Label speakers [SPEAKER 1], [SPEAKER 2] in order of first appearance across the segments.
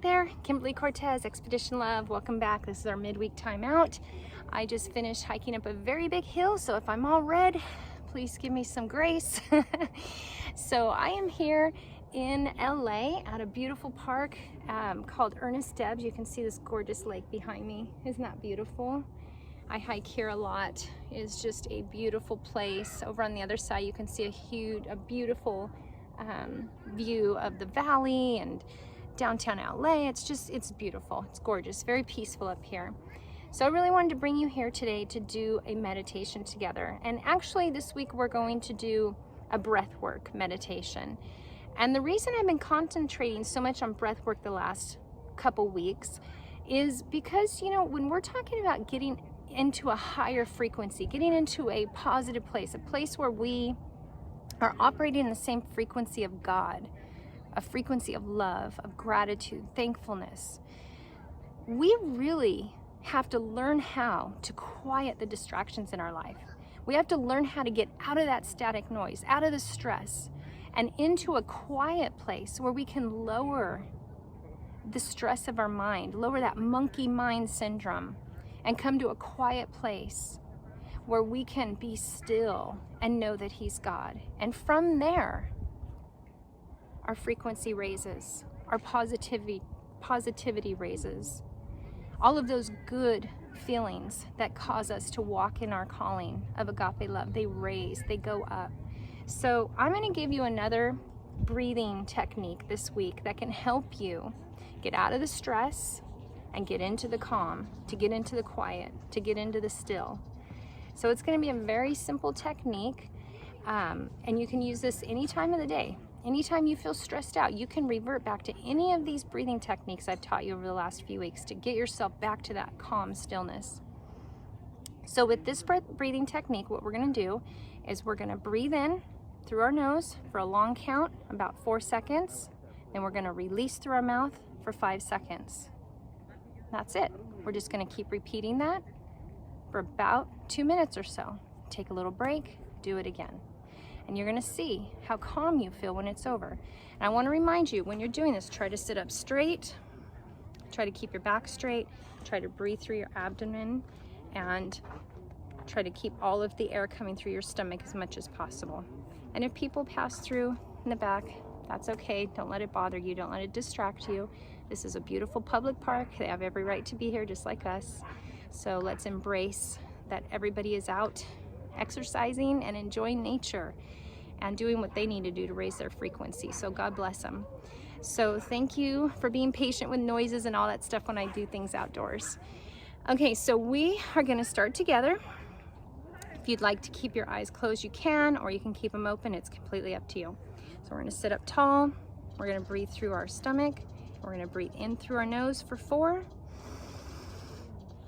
[SPEAKER 1] there, Kimberly Cortez, Expedition Love. Welcome back. This is our midweek timeout. I just finished hiking up a very big hill, so if I'm all red, please give me some grace. So I am here in LA at a beautiful park called Ernest Debs. You can see this gorgeous lake behind me. Isn't that beautiful? I hike here a lot. It's just a beautiful place. Over on the other side, you can see a beautiful view of the valley and downtown LA. It's beautiful. It's gorgeous, very peaceful up here. So I really wanted to bring you here today to do a meditation together. And actually this week we're going to do a breathwork meditation. And the reason I've been concentrating so much on breathwork the last couple weeks is because, you know, when we're talking about getting into a higher frequency, getting into a positive place, a place where we are operating in the same frequency of God, a frequency of love, of gratitude, thankfulness, we really have to learn how to quiet the distractions in our life. We have to learn how to get out of that static noise, out of the stress, and into a quiet place where we can lower the stress of our mind, lower that monkey mind syndrome, and come to a quiet place where we can be still and know that He's God. And from there, our frequency raises, our positivity raises. All of those good feelings that cause us to walk in our calling of agape love, they raise, they go up. So I'm going to give you another breathing technique this week that can help you get out of the stress and get into the calm, to get into the quiet, to get into the still. So it's going to be a very simple technique, and you can use this any time of the day. Anytime you feel stressed out, you can revert back to any of these breathing techniques I've taught you over the last few weeks to get yourself back to that calm stillness. So with this breathing technique, what we're going to do is we're going to breathe in through our nose for a long count, about 4 seconds. Then we're going to release through our mouth for 5 seconds. That's it. We're just going to keep repeating that for about 2 minutes or so. Take a little break, do it again. And you're going to see how calm you feel when it's over. And I want to remind you, when you're doing this, try to sit up straight, try to keep your back straight, try to breathe through your abdomen, and try to keep all of the air coming through your stomach as much as possible. And if people pass through in the back, that's okay. Don't let it bother you. Don't let it distract you. This is a beautiful public park. They have every right to be here just like us. So let's embrace that everybody is out exercising and enjoying nature and doing what they need to do to raise their frequency. So God bless them. So thank you for being patient with noises and all that stuff when I do things outdoors. Okay, so we are going to start together. If you'd like to keep your eyes closed, you can, or you can keep them open. It's completely up to you. So we're going to sit up tall. We're going to breathe through our stomach. We're going to breathe in through our nose for 4.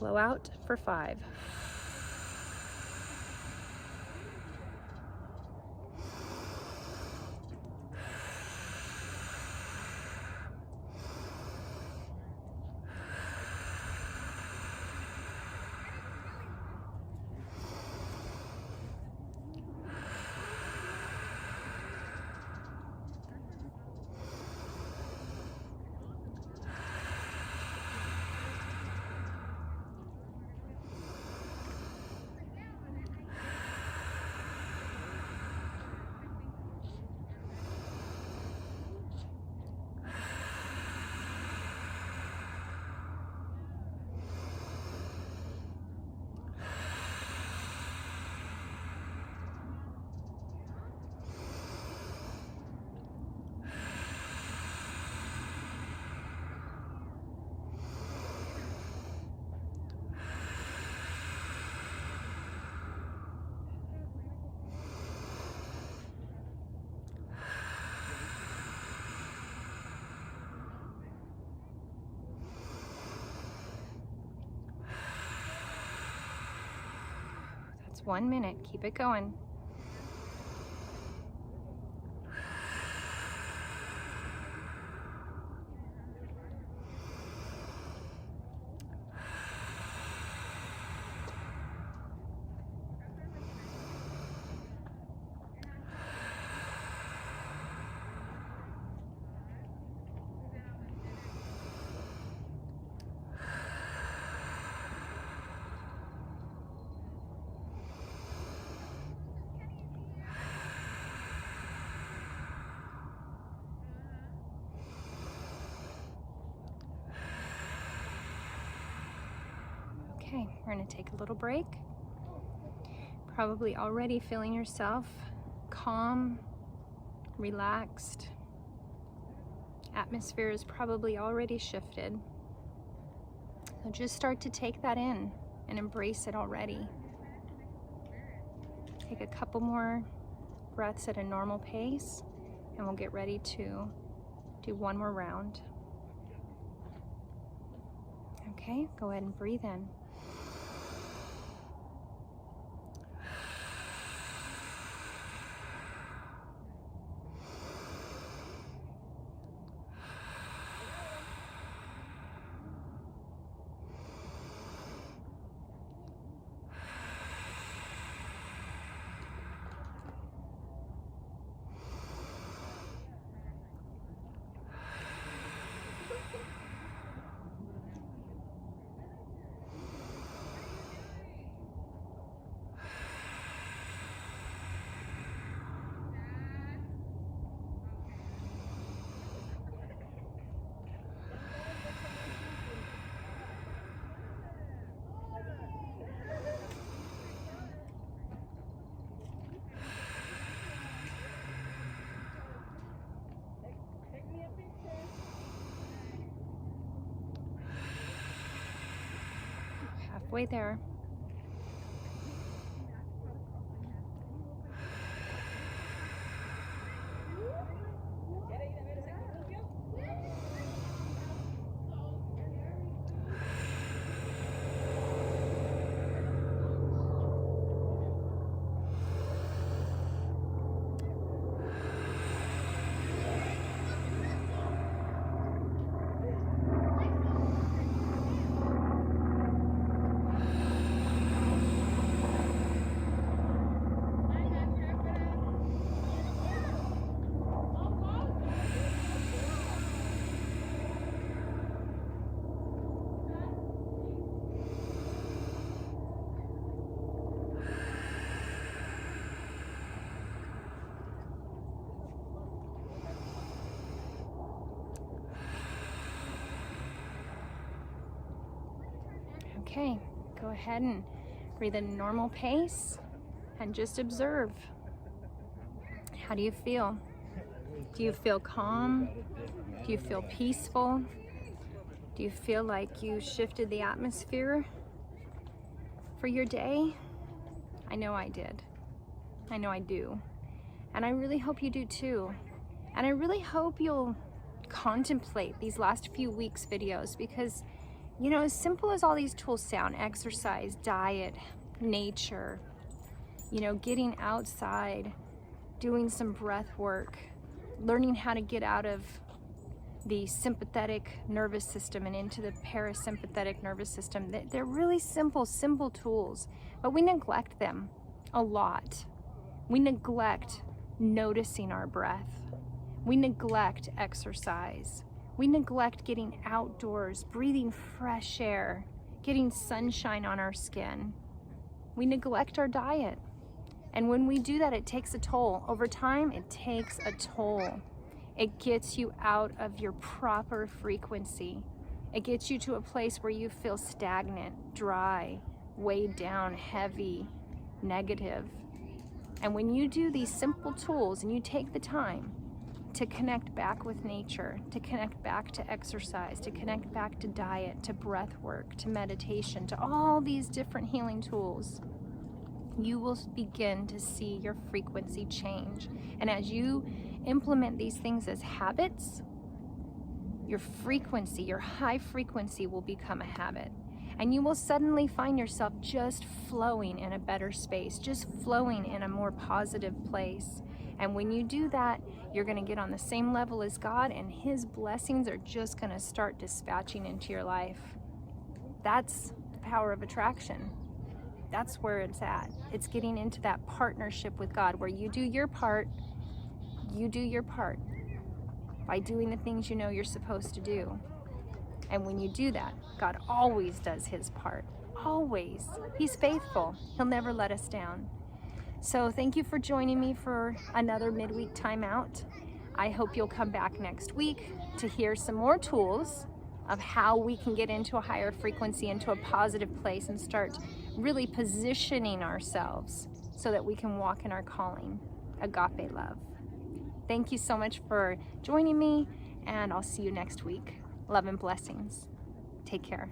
[SPEAKER 1] Blow out for 5. That's 1 minute. Keep it going. Okay, we're gonna take a little break. Probably already feeling yourself calm, relaxed. Atmosphere is probably already shifted. So just start to take that in and embrace it already. Take a couple more breaths at a normal pace, and we'll get ready to do one more round. Okay, go ahead and breathe in. Halfway there. Okay, go ahead and breathe at a normal pace and just observe. How do you feel? Do you feel calm? Do you feel peaceful? Do you feel like you shifted the atmosphere for your day? I know I did. I know I do. And I really hope you do too. And I really hope you'll contemplate these last few weeks' videos, because you know, as simple as all these tools sound, exercise, diet, nature, you know, getting outside, doing some breath work, learning how to get out of the sympathetic nervous system and into the parasympathetic nervous system. They're really simple tools, but we neglect them a lot. We neglect noticing our breath. We neglect exercise. We neglect getting outdoors, breathing fresh air, getting sunshine on our skin. We neglect our diet. And when we do that, it takes a toll. Over time, it takes a toll. It gets you out of your proper frequency. It gets you to a place where you feel stagnant, dry, weighed down, heavy, negative. And when you do these simple tools and you take the time to connect back with nature, to connect back to exercise, to connect back to diet, to breath work, to meditation, to all these different healing tools, you will begin to see your frequency change. And as you implement these things as habits, your frequency, your high frequency will become a habit. And you will suddenly find yourself just flowing in a better space, just flowing in a more positive place. And when you do that, you're going to get on the same level as God, and His blessings are just going to start dispatching into your life. That's the power of attraction. That's where it's at. It's getting into that partnership with God, where you do your part. You do your part by doing the things you know you're supposed to do. And when you do that, God always does His part. Always. He's faithful. He'll never let us down. So thank you for joining me for another midweek timeout. I hope you'll come back next week to hear some more tools of how we can get into a higher frequency, into a positive place, and start really positioning ourselves so that we can walk in our calling, agape love. Thank you so much for joining me, and I'll see you next week. Love and blessings. Take care.